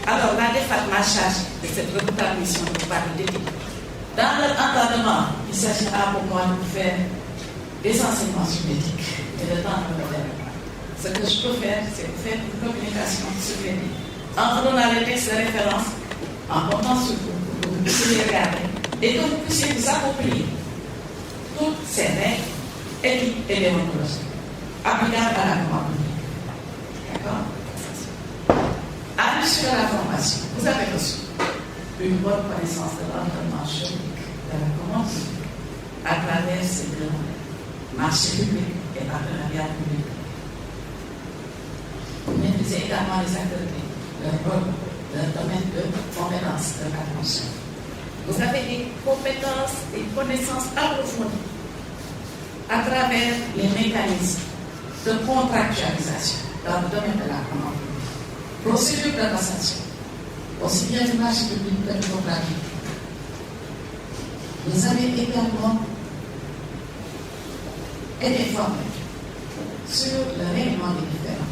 Alors, la DEFAT m'a chargé de cette redoutable mission de parler d'éthique. Dans l'encadrement, il s'agira pour moi de faire des enseignements sur l'éthique et de temps de le faire. Ce que je peux faire, c'est de faire une communication sur l'éthique. En prenant les textes de référence, en portant sur vous, pour que vous puissiez les regarder et que vous puissiez vous approprier toutes ces règles éthiques et déontologiques applicables à la commande publique. D'accord? À l'issue de la formation, vous avez reçu une bonne connaissance de l'environnement juridique de la commande publique à travers ces deux marchés publics et partenariats publics. Vous maîtrisez également les acteurs clés, leur rôle, leur domaine de compétences, de l'attention. Vous avez des compétences et connaissances approfondies à travers les mécanismes de contractualisation dans le domaine de la commande publique. Procédure de passation, aussi bien du marché public que du contrat public. Vous avez également été formé sur le règlement des différends,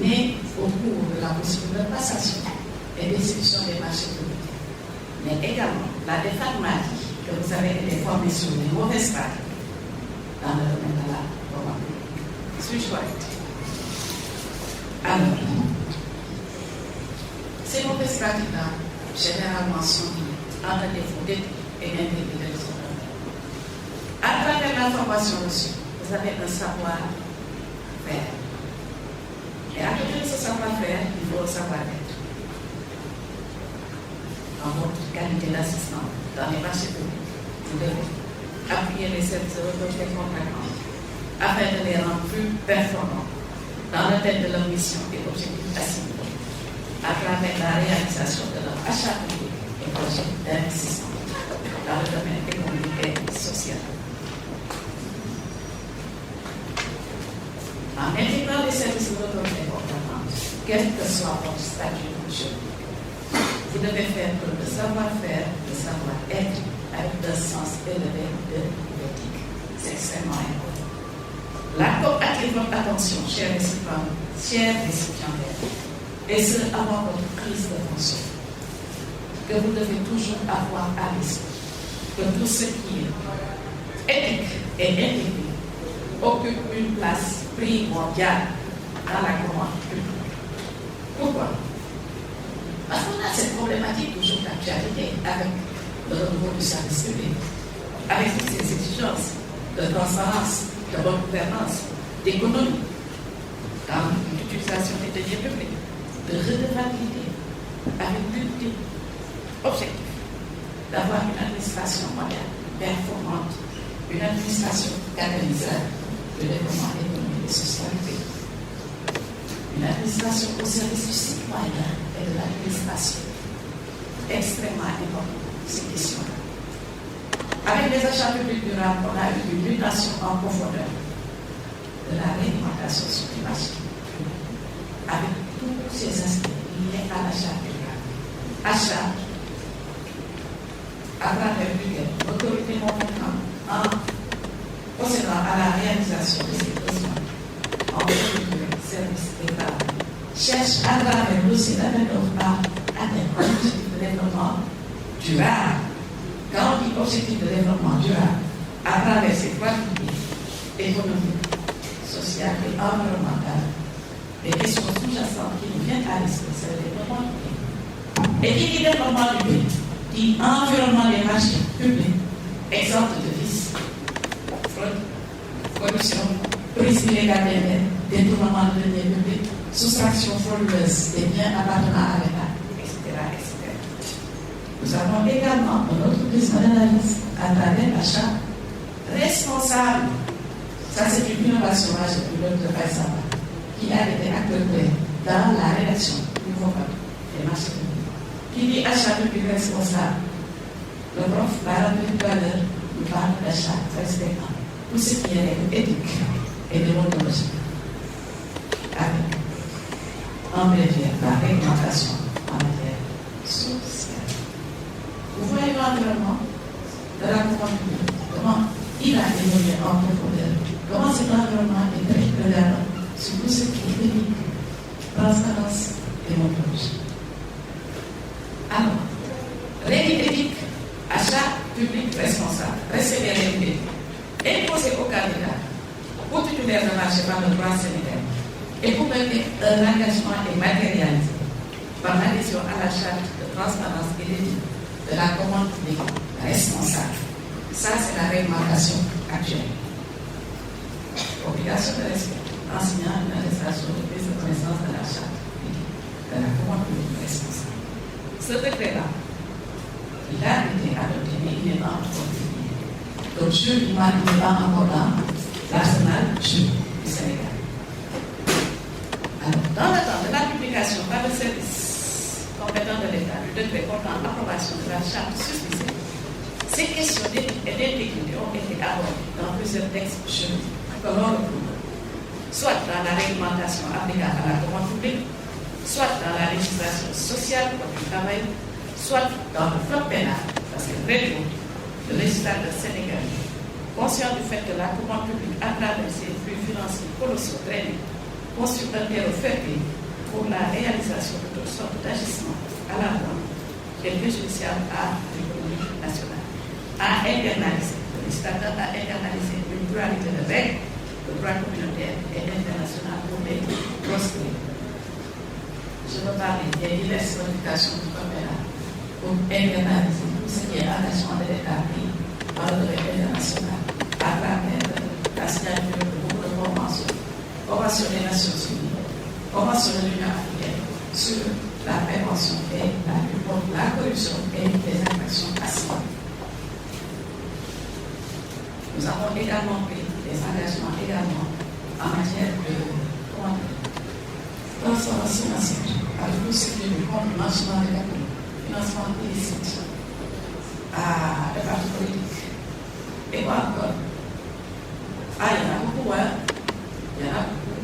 mais au cours de la procédure de passation et d'exécution des marchés publics. Mais également, la DEFAT m'a dit que vous avez été formé sur les mauvaises pratiques dans le domaine de la commande publique. Suis-je correct? Alors, ces mauvaises pratiques-là, généralement, sont entre défaut d'éthique et d'intégrité de son domaine. À travers la formation reçue, vous avez un savoir-faire. Et à côté de ce savoir-faire, il faut le savoir-être. En votre qualité d'assistant dans les marchés publics, vous devez appuyer les services de des contractants afin de les rendre plus performants dans le thème de leur mission et objectifs assignés à travers la réalisation de leur achat public et projet d'investissement dans le domaine économique et social. En intégrant les services de l'autorité compétente, quel que soit votre statut juridique, vous devez faire preuve de savoir-faire, de savoir-être, avec un sens élevé de l'éthique. C'est extrêmement important. L'accord attire votre attention, chers récipiendaires, et ce, avant votre prise de fonction, que vous devez toujours avoir à l'esprit que tout ce qui est éthique et intégré occupe une place primordiale dans la commande publique. Pourquoi? Parce qu'on a cette problématique toujours d'actualité avec le renouveau du service public, avec toutes ces exigences de transparence, de bonne gouvernance, d'économie, dans l'utilisation des deniers publics, de redevabilité, avec l'ultime objectif d'avoir une administration moderne, performante, une administration catalyseur de développement économique et social, une administration au service du citoyen et de l'administration. Extrêmement important, ces questions-là. Avec les achats publics durables, on a eu une mutation en profondeur de la réglementation sur les marchés, avec tous ces aspects liés à l'achat public. Achat, à travers lequel l'autorité compétente en procédant à la réalisation de ses besoins en service d'État cherche à travers aussi l'appel d'offres à atteindre l'objectif de développement durable. Quand on dit objectif de développement durable, à travers ces trois piliers économiques, sociales et environnementales, les questions sous-jacentes qui nous viennent à l'esprit, c'est le développement du pays. Et qui dit développement du pays, dit environnement des marchés publics, exemple de vices, fraude, corruption, prise illégale des biens, détournement de deniers publics, soustraction frauduleuse des biens appartenant à l'État, etc., etc. Nous avons également une autre prise d'analyse à travers l'achat responsable. Ça, c'est une innovation majeure du Dr Faisaba, qui a été acteur dans la rédaction du programme des marchés publics. Qui dit achat public responsable, le prof va rappeler tout à l'heure, nous parle d'achat respectant tout ce qui est éthique et déontologique. Avec, en bref, la réglementation en matière sociale. Vous voyez l'environnement de la commande publique, comment il a évolué en profondeur, comment cet environnement est très prévalent sur tout ce qui est éthique, transparence et déontologie. critères de marché par le droit sénégalais et pour que l'engagement est matérialisé par l'adhésion à la charte de transparence et d'éthique de la commande publique responsable. Ça, c'est la réglementation actuelle. Obligation de respect, enseignant une attestation de prise de connaissance de la charte de la commande publique responsable. Ce décret-là, il a été adopté, mais il n'est pas encore publié. Donc, il n'est pas encore dans l'arsenal du Sénégal. Alors, dans l'attente de la publication par le service compétent de l'État du décret portant l'approbation de la charte susvisée, ces questions d'éthique et d'intégrité ont été abordées dans plusieurs textes juridiques que l'on retrouve, soit dans la réglementation applicable à la commande publique, soit dans la législation sociale pour le travail, soit dans le code pénal, parce que le législateur sénégalais, conscient du fait que la commande publique, à travers ses flux financiers colossaux drainés, constitue un terreau fertile pour la réalisation de toutes sortes d'agissements à la fois et préjudiciables à l'économie nationale, a internalisé, le législateur a internalisé une pluralité de règles, de droit communautaire et international pour les prospérer. Je veux parler des diverses modifications du code pénal pour internaliser tout ce qui est engagement de l'État pris par le droit international à travers la signature de beaucoup de conventions, convention des Nations Unies, convention de l'Union africaine sur la prévention et la lutte contre la corruption et les infractions passives. Nous avons également pris des engagements en matière de transformation financière, avec tout ce qui est contre le blanchiment des capitaux, financement illicite des partis politiques. Et quoi encore? Ah, il y en a beaucoup, hein? Il y en a beaucoup.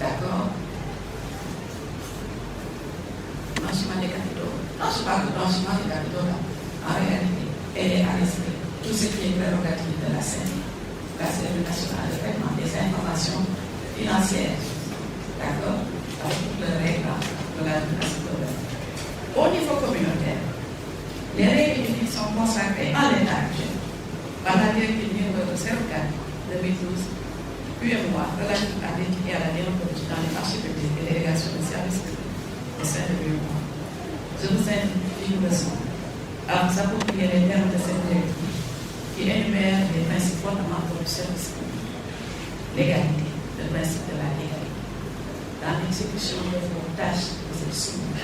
D'accord? Blanchiment des capitaux. Non, je parle de blanchiment des capitaux, là. En réalité, elle est à l'esprit. Tout ce qui est prérogative de la CNI, la Cellule nationale de traitement des informations financières. D'accord? Avec toutes les règles de la citoyenne. Au niveau communautaire, les règles uniques sont consacrées en l'état actuel par la directive numéro 04/2012 UMOA relative à l'éthique et à la déontologie dans les marchés publics et délégation de services publics au sein de l'UMOA. Je vous invite une leçon à vous approprier les termes de cette directive qui énumère les principes fondamentaux du service public. L'égalité, le principe de la légalité. Dans l'exécution de vos tâches, vous êtes soumis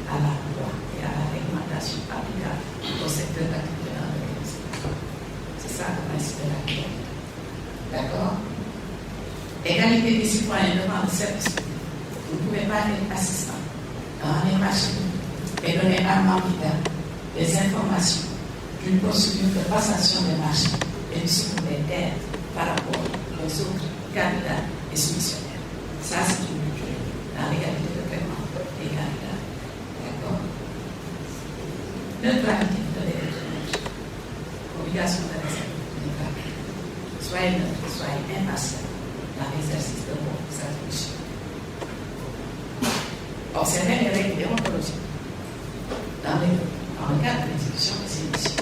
à la loi et à la réglementation applicable au secteur d'activité dans lequel vous êtes. C'est ça le principe de la légalité. D'accord? Égalité des citoyens devant le service public. Vous ne pouvez pas être assistant dans les marchés publics et donner à l'ambitaire des informations d'une procédure de passation des marchés et du secours des terres par rapport aux autres candidats et soumissionnaires. Ça, c'est une rupture dans l'égalité de traitement des candidats. D'accord? Neutralité de l'électronique. Obligation de respect de neutralité. Soyez neutre, soyez impartial dans l'exercice de vos attributions. Observez les règles déontologiques dans le cadre de l'exécution de ces missions.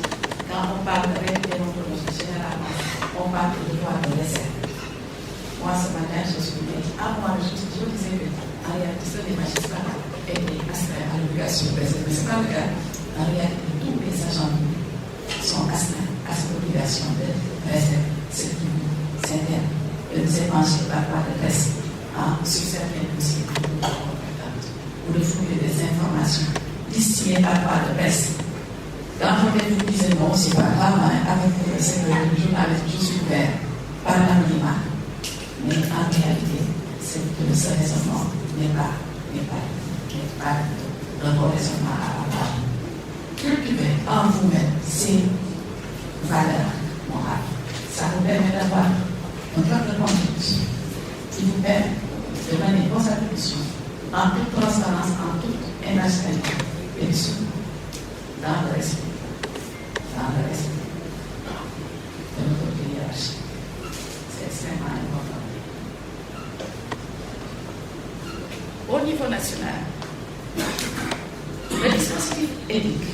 Quand on parle de règles déontologiques, généralement, on parle de droit de réserve. Moi, ce matin, je suis dit, moi, je disais que en réalité, les magistrats étaient astreints à l'obligation de réserve. Mais ce n'est pas le cas. En réalité, tous les agents sont astreints à cette obligation de réserve. C'est qui s'interne et nous évangiles par voie de presse sur certains dossiers ou de fouiller des informations distillées par voie de presse. Quand on vous disait non, c'est pas grave, avec le journaliste, je suis ouvert par l'anonymat. Mais en réalité, c'est que ce raisonnement n'est pas un bon raisonnement à avoir. Cultiver en vous-même ces valeurs morales. Ça vous permet d'avoir un code de conduite qui vous permet de mener vos attributions en toute transparence, en toute impartialité et surtout dans le respect. Dans le respect de notre hiérarchie. C'est extrêmement important. Au niveau national, le dispositif éthique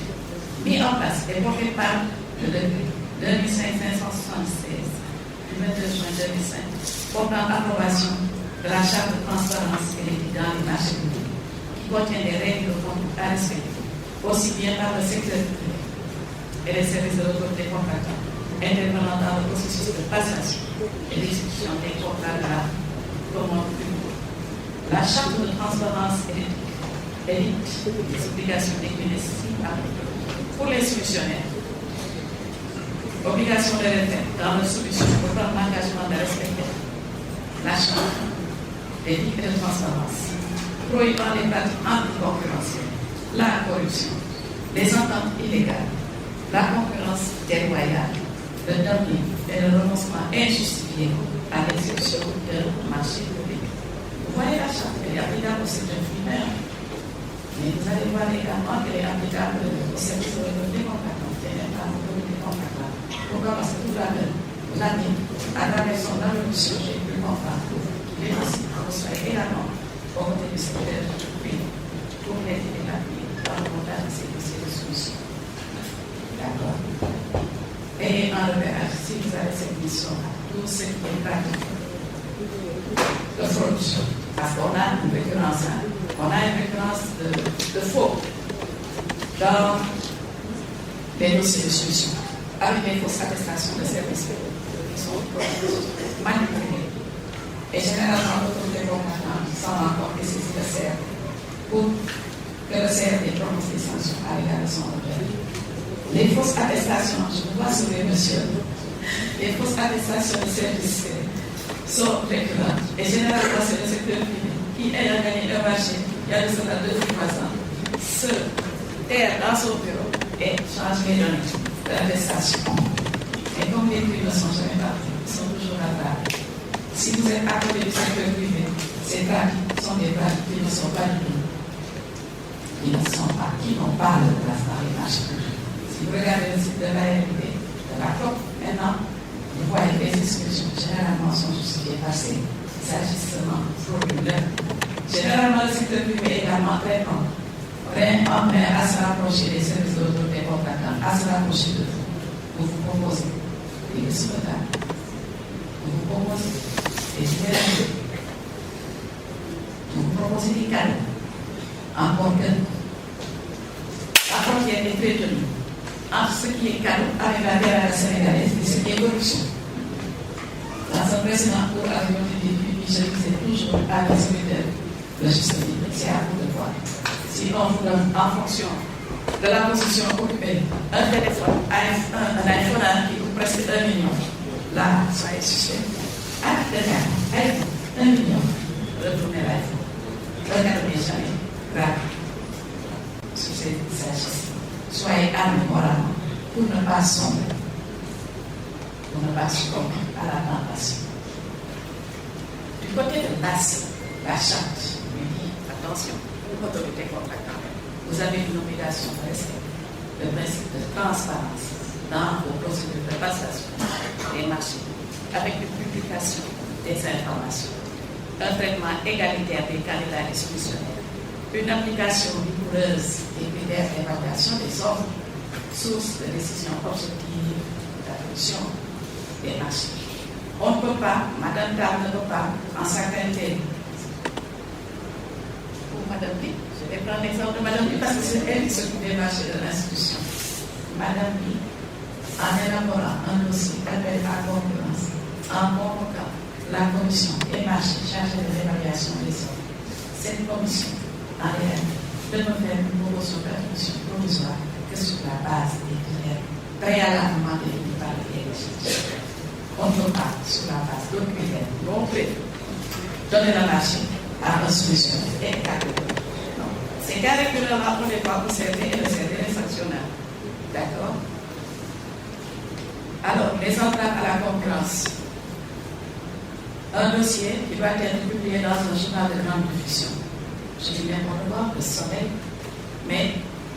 mis en place et porté par le décret 2576 du 22 juin 2005 portant approbation de la charte de transparence et d'équité dans les marchés publics, qui contient des règles de conduite à respecter, aussi bien par le secteur privé et les services de l'autorité contractante, intervenant dans le processus de passation et d'exécution des contrats de la commande publique. La charte de transparence et d'éthique évite les obligations d'équité pour les solutionnaires. Obligation de retraite dans la solution pour prendre l'engagement de respecter la charte d'éthique et de transparence, prohibant les pratiques anticoncurrentielles, la corruption, les ententes illégales, la concurrence déloyale, le dumping et le renoncement injustifié à l'exécution d'un marché public. Vous voyez la charte, elle est applicable au secteur primaire, mais vous allez voir également qu'elle est applicable au service de l'autorité contractante, qui n'est pas l'autorité contractante. Pourquoi? Parce que toute l'année, à travers son allocution, j'ai pu comprendre les principes reçoivent également au côté du secteur privé pour l'aider et l'appuyer dans le montage de ces dossiers de solutions. D'accord. Et en repérage, si vous avez cette mission, tout ce qui est pratique de fraude, parce qu'on a une récurrence, de faux dans les dossiers de solutions, avec les fausses attestations de services qui sont manipulées. Et généralement, l'autorité compétente s'en encore que c'est nécessaire pour que le CRD prononce des sanctions à l'égard de son auteur. Les fausses attestations, je vous vois sourire, monsieur, les fausses attestations de services sont récurrentes. Et généralement, c'est le secteur privé qui aide à gagner un marché, il y a de cela 2 ou 3 ans, se taire dans son bureau et change les données d'attestation. Et comme les prix ne sont jamais partis, ils sont toujours rattrapés. Si vous êtes à côté du secteur privé, ces pratiques sont des pratiques qui ne sont pas du tout, qui n'ont pas de place dans les marchés publics. Si vous regardez le site de l'ARD, de la COP, maintenant, vous voyez que les exclusions généralement sont justifiées par ces agissements frauduleux. Généralement, le secteur privé est également très enclin à se rapprocher des services de l'autorité contractante, à se rapprocher de vous. Vous vous proposez des résultats. Vous vous proposez des différents. Vous vous proposez des cadeaux. Encore que la frontière est très tenue entre ce qui est cadeau avec la terre sénégalaise et ce qui est corruption. Dans un précédent cours, avec notre début, je disais toujours à l'inspecteur de justice, c'est à vous de voir. Si on vous donne en fonction de la position occupée un téléphone, un iPhone qui coûte presque 1 million, là, soyez suspect. Avec le iPhone, 1 million, retournez l'iPhone. Le cadeau n'est jamais grave sur ces agissements. Soyez armés moralement pour ne pas sombrer, pour ne pas succomber à la tentation. Du côté de la charte lui dit attention, autorité contractante, vous avez une obligation de respecter le principe de transparence dans vos procédures de passation des marchés, avec une publication des informations, un traitement égalitaire des candidats et solutionnaires, une application rigoureuse des critères d'évaluation des offres, source de décision objective d'attribution des marchés. On ne peut pas, Madame Dame ne peut pas, en sa qualité, pour Madame B, je vais prendre l'exemple de Madame B parce que c'est elle qui s'occupe des marchés de l'institution. Madame B, en élaborant un dossier d'appel à concurrence, en convoquant la commission des marchés chargée de l'évaluation des offres, cette commission en réalité, de ne faire une promotion d'attribution provisoire que sur la base des critères préalablement définis par les élections. On ne peut pas, sur la base d'autres critères non prévus, donner le marché à un solutionnaire et cariculaire. Ces cariculaires-là, on les voit observer et le servir les sanctionnaires. D'accord? Alors, les entraves à la concurrence. Un dossier qui doit être publié dans un journal de grande diffusion. Je dis n'importe quoi, le soleil, mais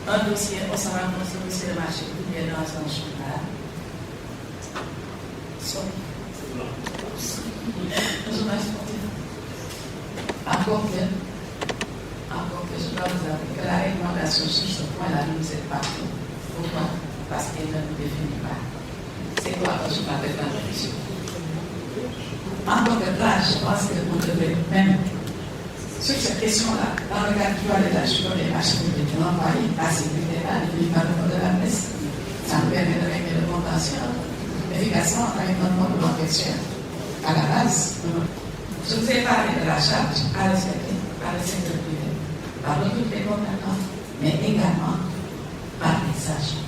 un dossier, on s'en rend compte, ce dossier de marché publié dans un journal. Un journal sportif. Encore que je dois vous avouer que la réglementation sur ce point-là nous aide partout. Pourquoi? Parce qu'elle ne nous définit pas. C'est quoi un journal de grande diffusion? En tant que je pense qu'on devrait même, sur cette question-là, dans le cadre du droit de l'âge sur les marchés publics, on envoie la sécurité là, il n'y a pas de la presse. Ça nous permet de régler le contentieux efficacement avec notre mode de protection. À la base, je vous ai parlé de la charge à respecter par le secteur privé, par l'autorité compétente, mais également par les agents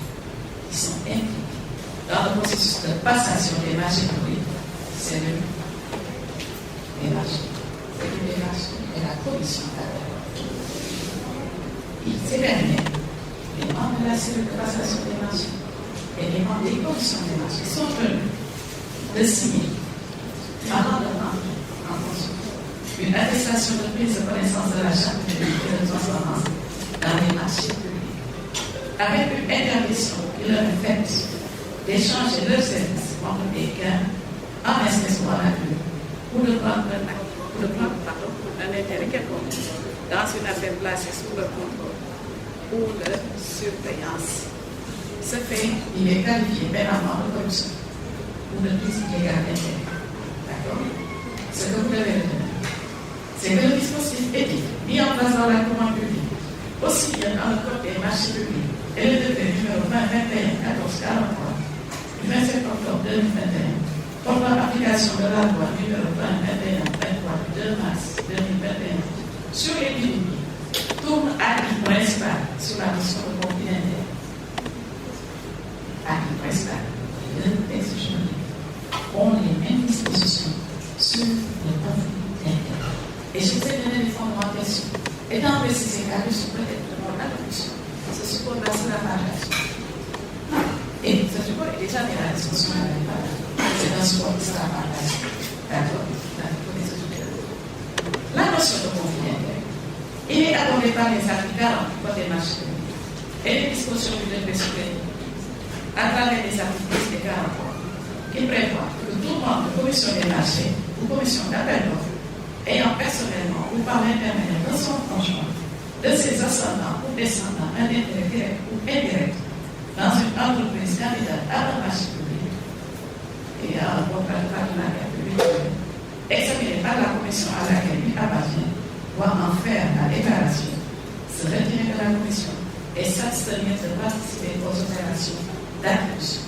qui sont impliqués dans le processus de passation des marchés publics. C'est le marchés. C'est les marchés et la commission d'affaires. Il s'évalue les membres de la cellule de passation des marchés et les membres des commissions des marchés sont tenus de signer avant de rendre en fonction une attestation de prise de connaissance de la charte de transparence dans les marchés publics, avec une interdiction qui leur est faite d'échanger leurs services contre des gains en espèces ou en nature, ou de prendre un intérêt quelconque dans une affaire placée sous le contrôle ou de surveillance. Ce fait, il est qualifié pénalement de corruption ou de prise illégale d'intérêt. D'accord? Ce que vous devez retenir, c'est que le dispositif éthique mis en place dans la commande publique, aussi bien dans le code des marchés publics et le décret numéro 2021-1443 du 27 octobre 2021, portant application de la loi numéro 2021-23 du 2 mars 2021 sur les publics, tourne à l'acquis principal sur la notion de conflit d'intérêt. Acquis principal de texte juridique ont les mêmes dispositions sur le conflit d'intérêt. Et je vous ai donné des fondementations. Étant précisé qu'à sous prétexte de mon adoption, ce support va sur la variation. Et ce support est déjà mis à la discussion avec les parents. C'est un support qui sera partagé. D'accord? La notion de conflit d'intérêt, il est abordé par les articles 40 du Code des marchés publics et les dispositions du décret suprême à travers les articles 43 qui prévoient que tout membre de commission des marchés ou commission d'appel d'offres ayant personnellement ou par l'intermédiaire de son conjoint, de ses ascendants ou descendants, un intérêt direct ou indirect dans une entreprise candidate à un marché public et à un contrat de partenariat public examiné par la commission à laquelle il appartient, doit en faire la déclaration, se retirer de la commission et s'abstenir de participer aux opérations d'attribution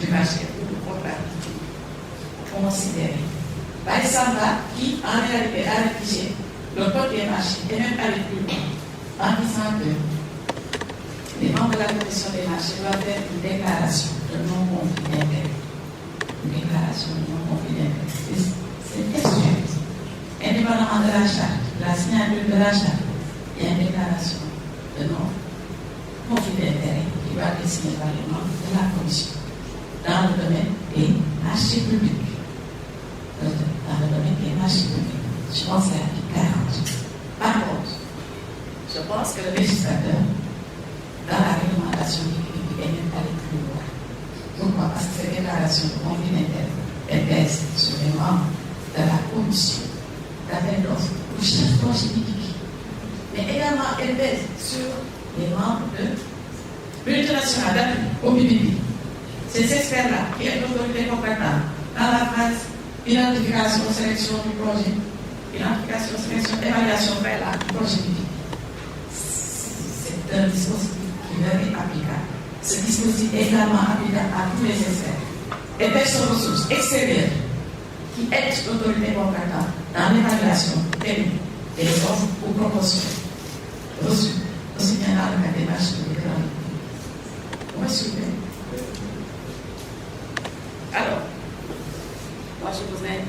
du marché ou du contrat considéré. Par exemple, qui en réalité a rédigé le code des marchés et même aller plus loin en disant que les membres de la commission des marchés doivent faire une déclaration de non-conflit d'intérêt. Une déclaration de non-conflit d'intérêt. C'est textuel. Indépendamment de la charte, de la signature de la charte, il y a une déclaration de non-conflit d'intérêt qui va être signée par les membres de la commission dans le domaine des marchés publics. Dans le domaine des marchés publics. Je pense à l'article 40. Par contre, je pense que le législateur, dans la réglementation publique, est même allé plus loin. Pourquoi? Parce que cette déclaration de conflit d'intérêt, elle pèse sur les membres de la commission d'appel d'offres ou chaque projet juridique. Mais également, elle pèse sur les membres de l'Unité nationale d'appui au public. Ces experts-là, qui est l'autorité compétente dans la phase identification, sélection du projet, identification, sélection, évaluation préalable du projet public. C'est un dispositif qui leur est applicable. Ce dispositif est également applicable à tous les experts et personnes ressources extérieures qui aident l'autorité compétente dans l'évaluation technique des offres ou promotions reçues, aussi bien dans le cadre des marchés que des grands. Vous me suivez? Alors, moi je vous aide.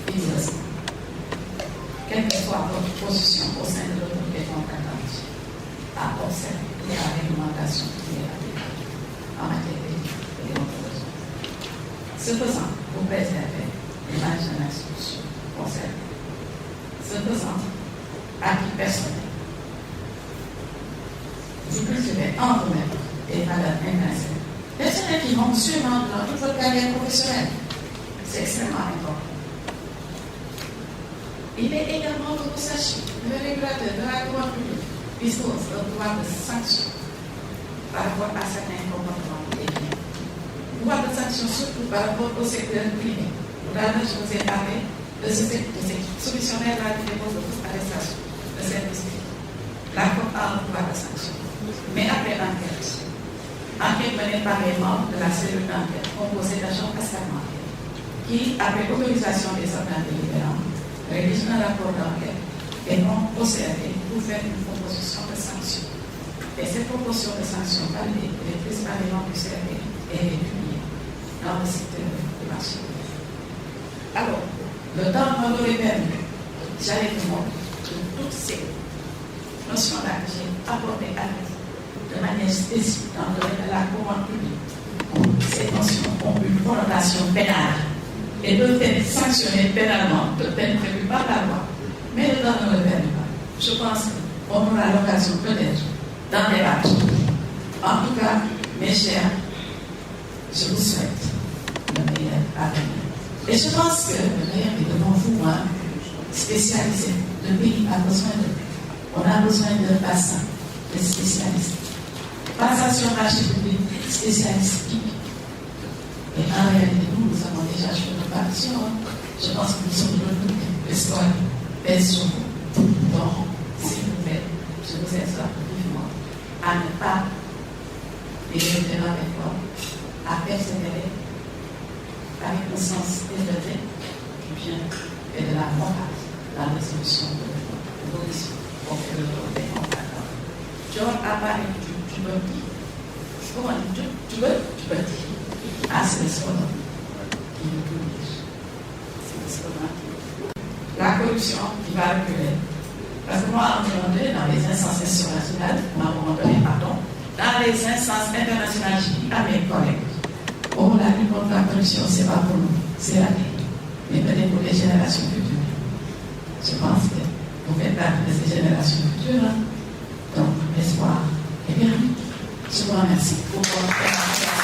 Exercer. Quelle que soit votre position au sein de l'autorité compétente, à observer la réglementation qui est applicable en matière d'éthique et déontologie. Ce faisant, vous préservez l'image de l'institution concernée. Ce faisant, acquis personnel. Vous cultivez en vous-même des valeurs intrinsèques. Personnels qui vont sûrement dans toute votre carrière professionnelle. C'est extrêmement important. Il est également que vous sachiez que le régulateur de la commande publique dispose d'un pouvoir de sanction par rapport à certains comportements. pouvoir de sanction surtout par rapport au secteur privé. Là, je vous ai parlé de ce solutionnaire là qui dépose de toute arrestation de service public. La Cour a un pouvoir de sanction. Mais après l'enquête menée par les membres de la cellule d'enquête composée d'agents assermentés qui, après autorisation des organes délibérants, rédigent un rapport d'enquête et vont observer pour faire une proposition de sanction. Et cette proposition de sanction validée est prise par les membres du CRD et est publiée dans le site du marché. Alors, le temps m'en aurait permis, j'allais vous montrer que toutes ces notions-là que j'ai abordées à vous de manière spécifique dans le domaine de la commande publique, ces notions ont une connotation pénale et peuvent être sanctionnées pénalement, de peine prévue par la loi. Mais le temps ne le permet pas. Je pense qu'on aura l'occasion peut-être d'en débattre. En tout cas, mes chers, je vous souhaite le meilleur avenir. Et je pense que le meilleur est devant vous, spécialisé. Le pays a besoin de on a besoin d'un bassin de spécialistes. Passation marché public, spécialistes publics. Et en réalité, nous avons déjà joué notre partition. Je pense que nous sommes venus l'histoire pèse sur vous. Donc, s'il vous plaît, je vous exhorte vivement à ne pas développer avec moi, à persévérer avec le sens élevé du bien et de la morale dans la résolution de vos issues auprès de des combattants. John a parlé du bâti. Comment tu veux dire. Ah, c'est le slogan qui nous dirige. C'est le slogan qui la corruption qui va reculer. Parce que moi, à un moment donné, dans les instances nationales, dans les instances internationales, je dis à mes collègues, oh, la lutte contre la corruption, ce n'est pas pour nous, c'est la vie. Mais peut-être pour les générations futures. Je pense que vous faites partie de ces générations futures. Donc, l'espoir est bien. Je vous remercie pour votre attention.